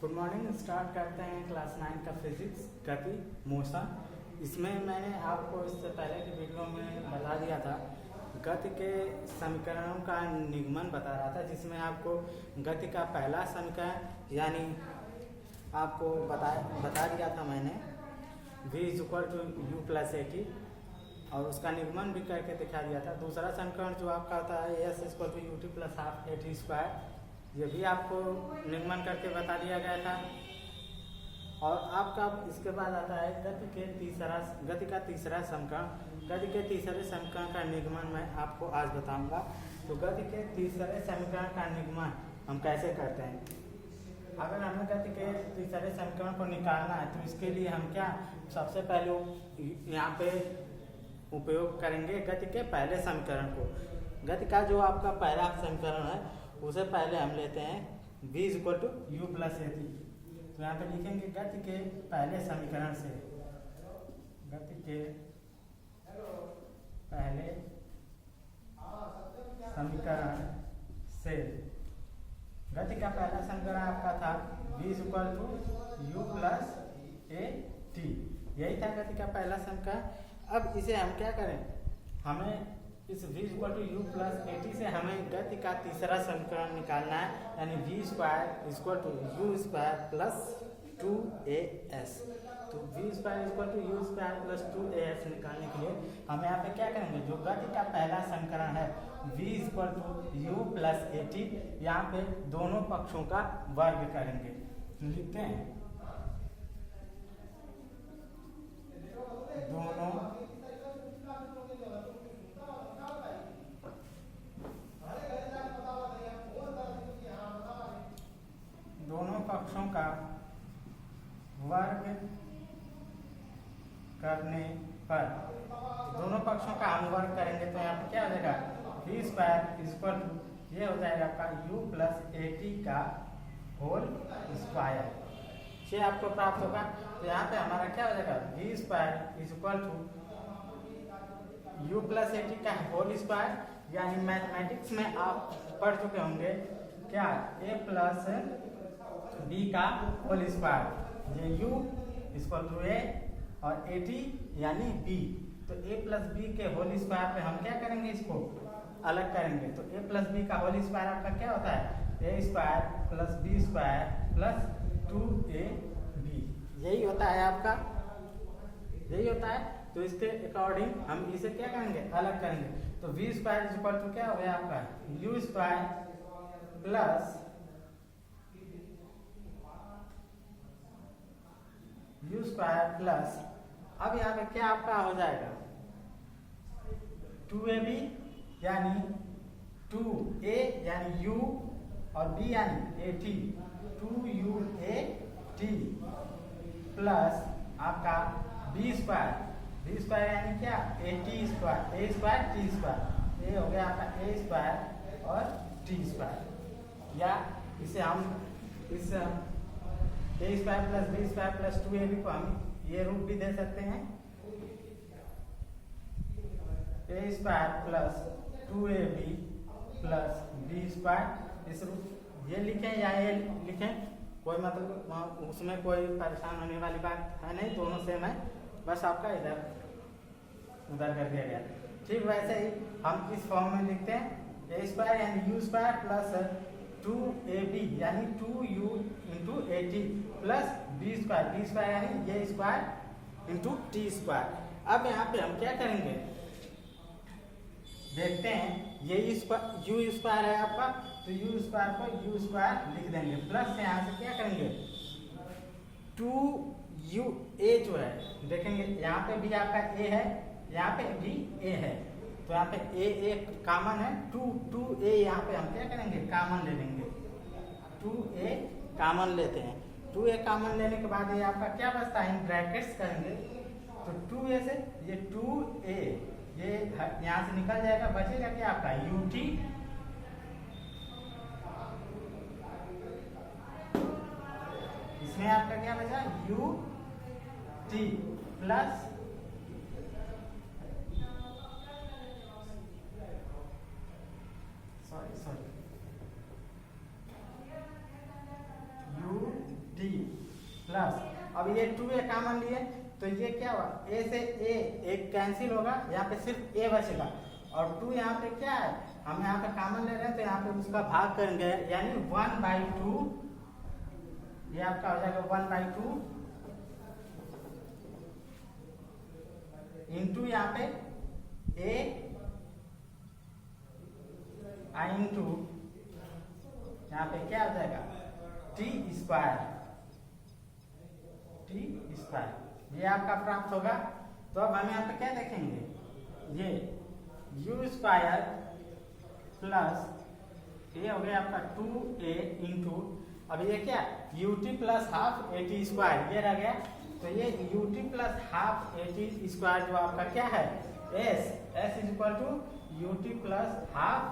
Good morning. Start करते हैं class 9 का फिजिक्स गति मोशन। इसमें मैंने आपको इससे पहले की वीडियो में बता दिया था गति के समीकरणों का निगमन बता रहा था, जिसमें आपको गति का पहला समीकरण यानी आपको बता दिया था मैंने v = u+at और उसका निगमन भी करके दिखा दिया था। दूसरा समीकरण जो आपका होता है s = ut+12at², ये भी आपको निगमन करके बता दिया गया था। और आपका इसके बाद आता है गति का तीसरा समीकरण। गति के तीसरे समीकरण का निगमन मैं आपको आज बताऊंगा। तो गति के तीसरे समीकरण का निगमन हम कैसे करते हैं। अगर हमें गति के तीसरे समीकरण को निकालना है तो इसके लिए हम क्या सबसे पहले यहाँ पे उपयोग करेंगे गति के पहले समीकरण को। गति का जो आपका पहला समीकरण है उसे पहले हम लेते हैं v = u+at। तो यहाँ पे लिखेंगे गति के पहले समीकरण से, गति के पहले समीकरण से गति का पहला समीकरण आपका था v = u+at। यही था गति का पहला समीकरण। अब इसे हम क्या करें, हमें इस v = u+at से हमें गति का तीसरा समीकरण निकालना है, यानी v² = u² + 2as। तो v² = u² + 2as निकालने के लिए हम यहाँ पे क्या करेंगे, जो गति का पहला समीकरण है v = u+at, यहाँ पे दोनों पक्षों का वर्ग करेंगे। लिखते हैं दोनों पक्षों का वर्ग करने पर, दोनों पक्षों का हम वर्ग करेंगे तो यहाँ पे क्या हो जाएगा, v² ये हो जाएगा आपका u+at का होल स्क्वायर। ये आपको प्राप्त होगा। तो यहाँ पे हमारा क्या हो जाएगा, v² = u+at का होल स्क्वायर, यानी मैथमेटिक्स में आप पढ़ चुके होंगे क्या, a + b का होल स्क्वायर। ये u = a और at यानी b। तो a + b के होल स्क्वायर पे हम क्या करेंगे, इसको अलग करेंगे। तो a + b का होल स्क्वायर आपका क्या होता है, a² + b² + 2ab। यही होता है आपका, यही होता है। तो इसके अकॉर्डिंग हम इसे क्या करेंगे, अलग करेंगे। तो v² = क्या हो गया आपका, u² प्लस अब यहाँ पे क्या आपका हो जाएगा, 2ab यानी 2a यानी u और b यानी at, 2uat प्लस आपका b² यानी क्या, a² t²। ये हो गया आपका a² और t²। या इसे हम इस a² + b² + 2ab को हम ये रूप भी दे सकते हैं, a² + 2ab + b²। इस रूप ये लिखें या ये लिखें, कोई मतलब उसमें कोई परेशान होने वाली बात है नहीं, दोनों सेम है, बस आपका इधर उधर कर दिया गया। ठीक वैसे ही हम इस फॉर्म में लिखते हैं a² यानी u² + 2ab यानी 2u × at प्लस b² यानी ये स्क्वायर × t²। अब यहाँ पे हम क्या करेंगे, देखते हैं ये u² है आपका, तो u² को u² लिख देंगे, प्लस यहाँ से क्या करेंगे 2a जो है, देखेंगे यहाँ पे भी आपका a है, यहाँ पे भी a है, तो यहाँ पे a कॉमन है, 2a यहाँ पे हम क्या करेंगे, कॉमन ले लेंगे, 2a कॉमन लेते हैं। 2a कॉमन लेने के बाद ये आपका क्या बचता है, ब्रैकेट्स करेंगे। तो 2a से ये 2a ये यहाँ से निकल जाएगा, बचेगा क्या आपका ut, इसमें आपका क्या बचा ut plus sorry ut plus, अब ये 2a कॉमन लिए तो ये क्या हुआ, a से a एक कैंसिल होगा, यहाँ पे सिर्फ a बचेगा और 2 यहाँ पे क्या है, हम यहाँ पे कॉमन ले रहे हैं तो यहाँ पे उसका भाग करेंगे, यानी 1/2 ये आपका हो जाएगा 1/2 इंटू यहाँ पे a इंटू यहाँ पे क्या हो जाएगा t स्क्वायर, ये आपका प्राप्त होगा। तो अब हम यहाँ पे क्या देखेंगे, ये u स्क्वायर प्लस ये हो गया आपका 2a इंटू, अब ये क्या ut plus half at square ये रह गया, तो ये ut plus half at square जो आपका क्या है s is equal to ut plus half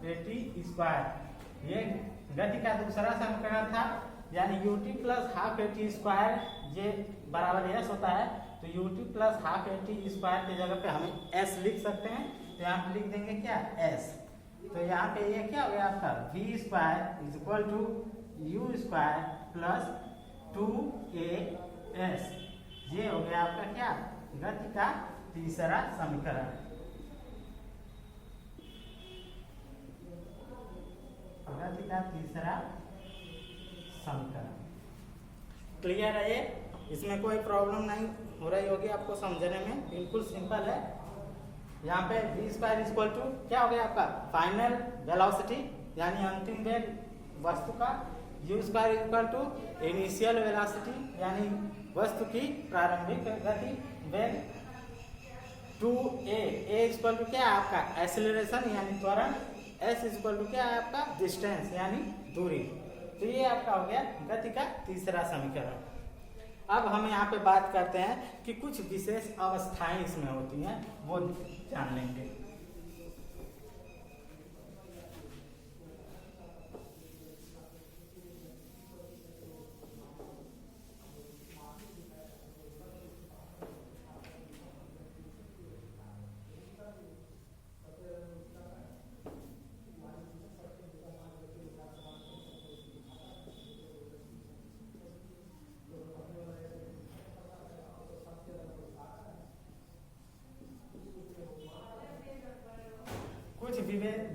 at square, ये गति का दूसरा समीकरण था, यानी ut plus half at square ये बराबर s होता है, तो ut plus half at square की जगह पे हमें s लिख सकते हैं, तो यहाँ पे लिख देंगे क्या s, तो यहाँ पे ये क्या हो गया आपका v square is equal to u square plus 2as, ये हो गया आपका क्या गति का तीसरा समीकरण। गति का तीसरा समीकरण क्लियर है, ये इसमें कोई प्रॉब्लम नहीं हो रही होगी आपको समझने में, बिल्कुल सिंपल है। यहाँ पे v स्क्वायर इक्वल टू क्या हो गया आपका फाइनल वेलोसिटी यानी अंतिम वेग वस्तु का, u square equal to initial velocity यानी वस्तु की प्रारंभिक गति वेग, 2a इक्वल टू क्या है आपका एक्सेलरेशन यानी त्वरण, s इक्वल टू क्या है आपका डिस्टेंस यानी दूरी, तो ये आपका हो गया गति का तीसरा समीकरण। अब हम यहाँ पे बात करते हैं कि कुछ विशेष अवस्थाएं इसमें होती हैं, वो जान लेंगे।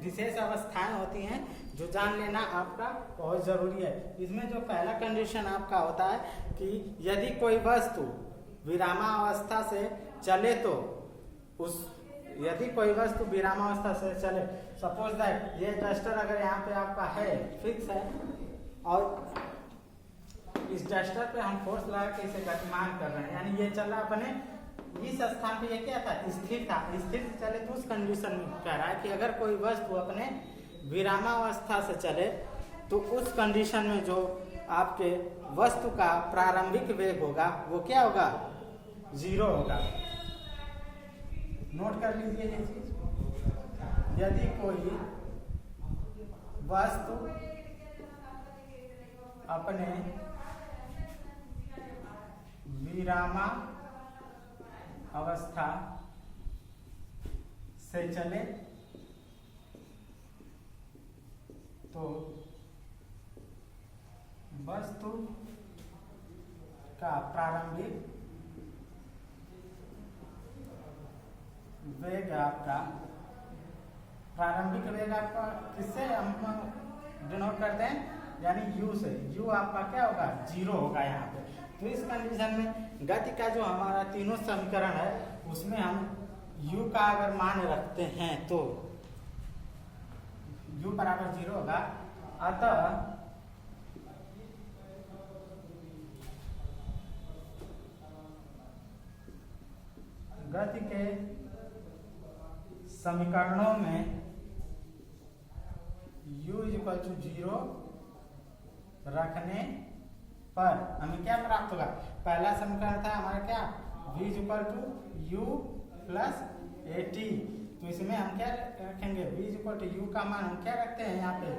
विशेष अवस्थाएं होती हैं जो जान लेना आपका बहुत जरूरी है। इसमें जो पहला कंडीशन आपका होता है कि यदि कोई वस्तु विरामावस्था से चले तो यदि कोई वस्तु विरामावस्था से चले, सपोज दैट ये डस्टर अगर यहाँ पे आपका है फिक्स है और इस डस्टर पे हम फोर्स लगा के इसे गतिमान कर रहे हैं, यानी ये चला अपने इस स्थान पे, ये क्या था स्थिर था, स्थिर से चले तो उस कंडीशन में कह रहा है कि अगर कोई वस्तु अपने विरामावस्था से चले तो उस कंडीशन में जो आपके वस्तु का प्रारंभिक वेग होगा वो क्या होगा 0 होगा। नोट कर लीजिए ये चीज, यदि कोई वस्तु अपने विरामा अवस्था से चले तो वस्तु का प्रारंभिक वेग आपका किससे हम डिनोट करते हैं, यानी u से, u आपका क्या होगा 0 होगा यहाँ पे। तो इस कंडीशन में गति का जो हमारा तीनों समीकरण है उसमें हम u का अगर मान रखते हैं तो u बराबर 0 होगा, अतः गति के समीकरणों में u इक्वल टू 0 रखने पर हमें क्या प्राप्त होगा, पहला समीकरण था हमारा क्या v equal to u plus at, तो इसमें हम क्या रखेंगे v इक्वल टू u का मान हम क्या रखते हैं यहाँ पे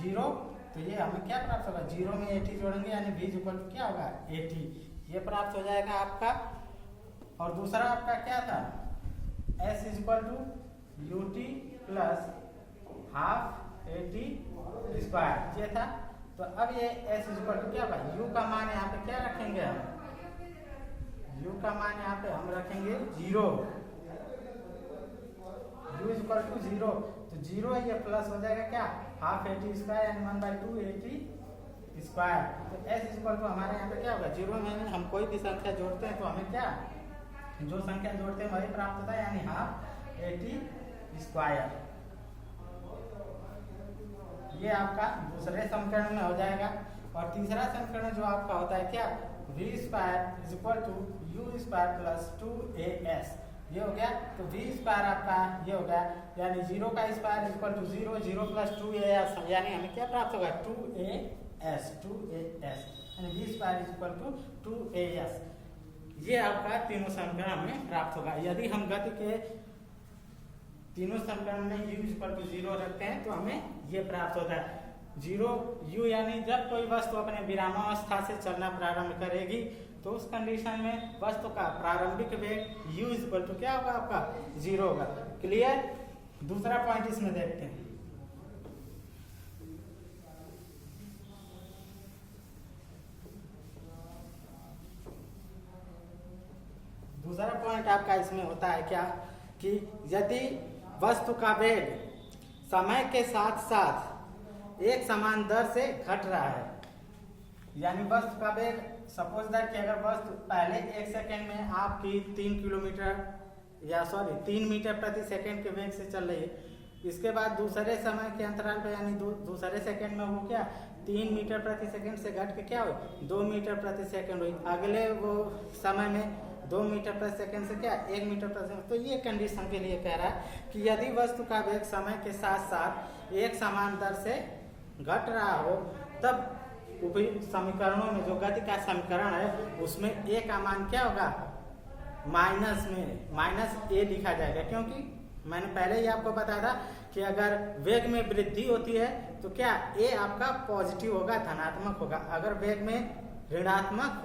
0, तो ये हमें क्या प्राप्त होगा 0 में at जोड़ेंगे यानी v इक्वल टू क्या होगा 80, ये प्राप्त हो जाएगा आपका। और दूसरा आपका क्या था s equal to ut plus half at square ये था, तो अब ये s इक्वल टू क्या होगा, u का मान यहाँ पे क्या रखेंगे हम, u का मान यहाँ पे हम रखेंगे 0, u इक्वल टू 0, तो 0 ये प्लस हो जाएगा क्या, हाफ 80 स्क्वायर यानी 1/2 80 स्क्वायर। तो s इक्वल टू हमारे यहाँ पे क्या होगा, 0 में हम कोई भी संख्या जोड़ते हैं तो हमें क्या, जो संख्या जोड़ते हैं वही प्राप्त होता है, यानी हाफ 80 स्क्वायर। ये आपका दूसरे समीकरण में हो जाएगा। और तीसरा समीकरण जो आपका होता है क्या, v square is equal to u square plus 2as, ये हो गया। तो v स्क्वायर आपका ये हो गया, यानी 0 का square is equal to 0, 0 plus 2as, यानी हमें क्या प्राप्त होगा, 2as, यानी v square is equal to 2as। ये आपका तीनों समीकरण हमें प्राप्त होगा। यदि हम गति के तीनों समीकरण में u इक्वल टू 0 रखते हैं तो हमें ये प्राप्त होता है 0 u, यानी जब कोई वस्तु अपने विरामावस्था से चलना प्रारंभ करेगी तो उस कंडीशन में वस्तु का प्रारंभिक वेग u इक्वल टू क्या होगा, आपका 0 होगा। क्लियर। दूसरा पॉइंट इसमें देखते हैं। दूसरा पॉइंट आपका इसमें होता है क्या, कि यदि वस्तु का वेग समय के साथ साथ एक समान दर से घट रहा है, यानी वस्तु का वेग सपोज दैट कि अगर वस्तु पहले 1 सेकेंड में आपकी 3 मीटर प्रति सेकेंड के वेग से चल रही है, इसके बाद दूसरे समय के अंतराल पे यानी दूसरे सेकेंड में वो क्या 3 मीटर प्रति सेकेंड से घट के क्या हुई 2 मीटर प्रति सेकेंड हुई, अगले वो समय में 2 मीटर प्रति सेकेंड से क्या 1 मीटर प्रति सेकेंड। तो ये कंडीशन के लिए कह रहा है कि यदि वस्तु का वेग समय के साथ साथ एक समान दर से घट रहा हो, तब उपयुक्त समीकरणों में जो गति का समीकरण है उसमें a का मान क्या होगा, माइनस a लिखा जाएगा। क्योंकि मैंने पहले ही आपको बताया था कि अगर वेग में वृद्धि होती है तो क्या a आपका पॉजिटिव होगा, धनात्मक होगा। अगर वेग में ऋणात्मक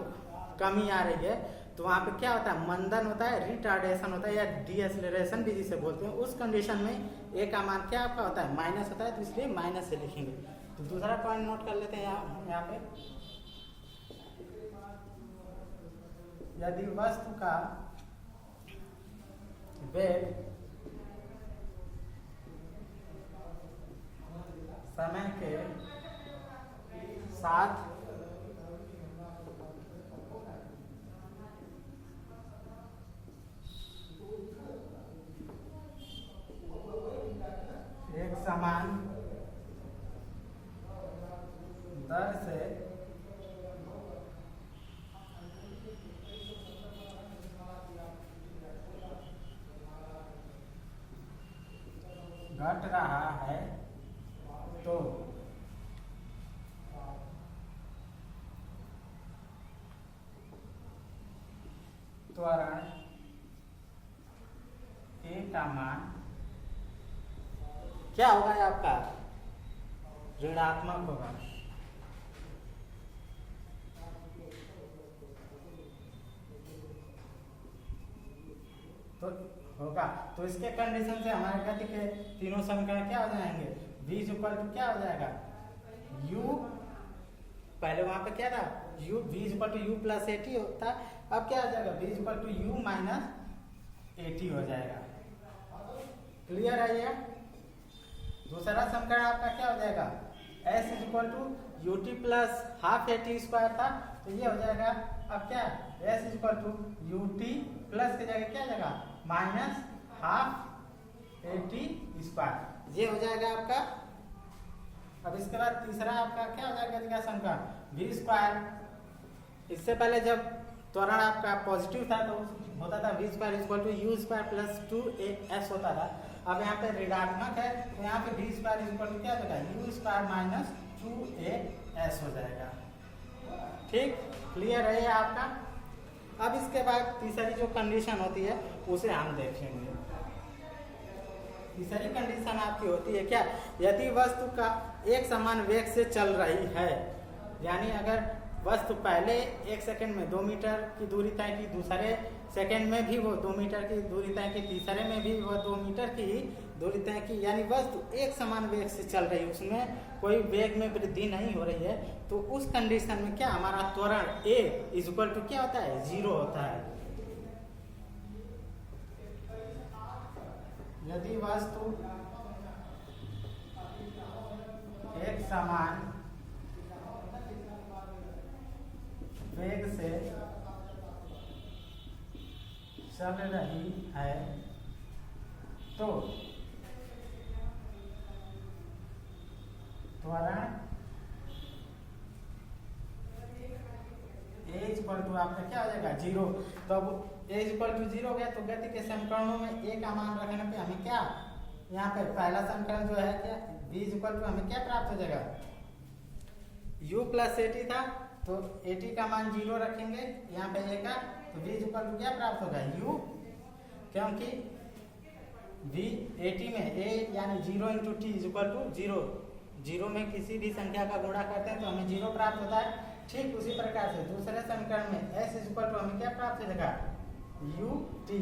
कमी आ रही है तो वहाँ पे क्या होता है, मंदन होता है, रिटार्डेशन होता है, या डीएक्सेलरेशन भी जिसे बोलते हैं। उस कंडीशन में a का मान क्या आपका होता है, माइनस होता है, तो इसलिए माइनस से लिखेंगे। तो दूसरा पॉइंट नोट कर लेते हैं यहाँ पे, यदि वस्तु का वेग समय के साथ एक समान दर से घट रहा है तो त्वरण a का मान क्या होगा, आपका ऋणात्मक होगा। तो होगा, तो इसके कंडीशन से हमारे गति के तीनों समीकरण क्या हो जाएंगे, v इक्वल टू क्या हो जाएगा, u, पहले वहां पे क्या था u, v equal to u plus 80 होता, अब क्या हो जाएगा v equal to u minus 80 हो जाएगा। क्लियर है ये। दूसरा समीकरण आपका क्या हो जाएगा, s equal to u t plus half 80 square था, तो ये हो जाएगा अब क्या s equal to u t plus की जगह क्या हो जाएगा माइनस हाफ 80 स्क्वायर, ये हो जाएगा आपका। अब इसके बाद तीसरा आपका क्या हो जाएगा इसका समीकरण v स्क्वायर, इससे पहले जब त्वरण आपका पॉजिटिव था तो होता था v square equal to u square plus 2as होता था। अब यहाँ पे ऋणात्मक है तो यहाँ पे v स्क्वायर इक्वल टू क्या होगा, यू स्क्वायर माइनस 2as हो जाएगा। ठीक, क्लियर है ये आपका। अब इसके बाद तीसरी जो कंडीशन होती है उसे हम देखेंगे। तीसरी कंडीशन आपकी होती है क्या, यदि वस्तु का एक समान वेग से चल रही है, यानी अगर वस्तु पहले 1 सेकंड में 2 मीटर की दूरी तय की, दूसरे सेकंड में भी वो 2 मीटर की दूरी तय की, तीसरे में भी वो 2 मीटर की दूरी तय की, यानी वस्तु एक समान वेग से चल रही है, उसमें कोई वेग में वृद्धि नहीं हो रही है, तो उस कंडीशन में क्या हमारा त्वरण a इज इक्वल टू क्या होता है, 0 होता है। यदि वस्तु एक समान वेग से चल रही है तो त्वरण a इक्वल टू आपका क्या हो जाएगा, 0। तो अब a इक्वल टू 0 हो गया, तो गति के समीकरणों में a का मान रखने पे हमें क्या, यहाँ पे पहला समीकरण जो है क्या, v इक्वल टू हमें क्या प्राप्त हो जाएगा, u प्लस at था, तो at का मान 0 रखेंगे यहाँ पे a का, तो v इक्वल टू क्या प्राप्त होगा, u, क्योंकि v 80 में a यानी 0 into t is equal to 0, 0 में किसी भी संख्या का गुणा करते हैं तो हमें 0 प्राप्त होता है। ठीक उसी प्रकार से दूसरे समीकरण में s इज इक्वल टू हमें क्या प्राप्त हो जाएगा, u t,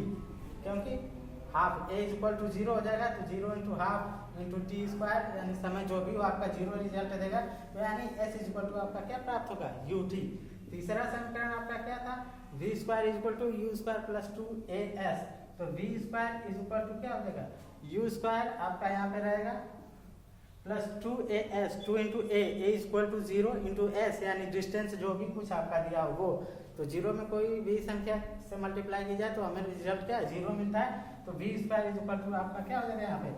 क्योंकि half a is equal to 0 हो जाएगा, तो 0 into half into t square, यानी समय जो भी हो आपका 0 रिजल्ट देगा, तो यानी s इज इक्वल टू आपका क्या प्राप्त होगा, u t। तीसरा समीकरण आपका क्या था, v square is equal to u square plus 2as, तो v square is equal to क्या हो जाएगा, u स्क्वायर आपका यहाँ पे रहेगा plus 2as, 2 into a is equal to 0 into s, यानी डिस्टेंस जो भी कुछ आपका दिया हो वो, तो 0 में कोई भी संख्या से मल्टीप्लाई की जाए तो हमें रिजल्ट क्या है, 0 मिलता है, तो v square is equal to आपका क्या हो जाएगा, यहाँ पे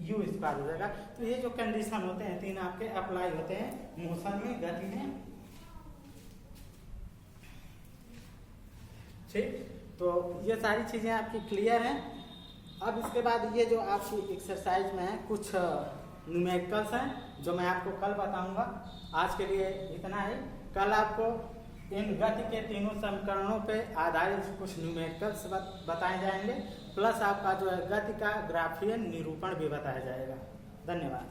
u स्क्वायर हो जाएगा। तो ये जो कंडीशन होते हैं तीन आपके अप्लाई होते हैं मोशन में, गति में। ठीक, तो ये सारी चीज़ें आपकी क्लियर हैं। अब इसके बाद ये जो आपकी एक्सरसाइज में है कुछ न्यूमेरिकल्स हैं जो मैं आपको कल बताऊंगा। आज के लिए इतना ही। कल आपको इन गति के तीनों समीकरणों पे आधारित कुछ न्यूमेरिकल्स बताए जाएंगे, प्लस आपका जो है गति का ग्राफीय निरूपण भी बताया जाएगा। धन्यवाद।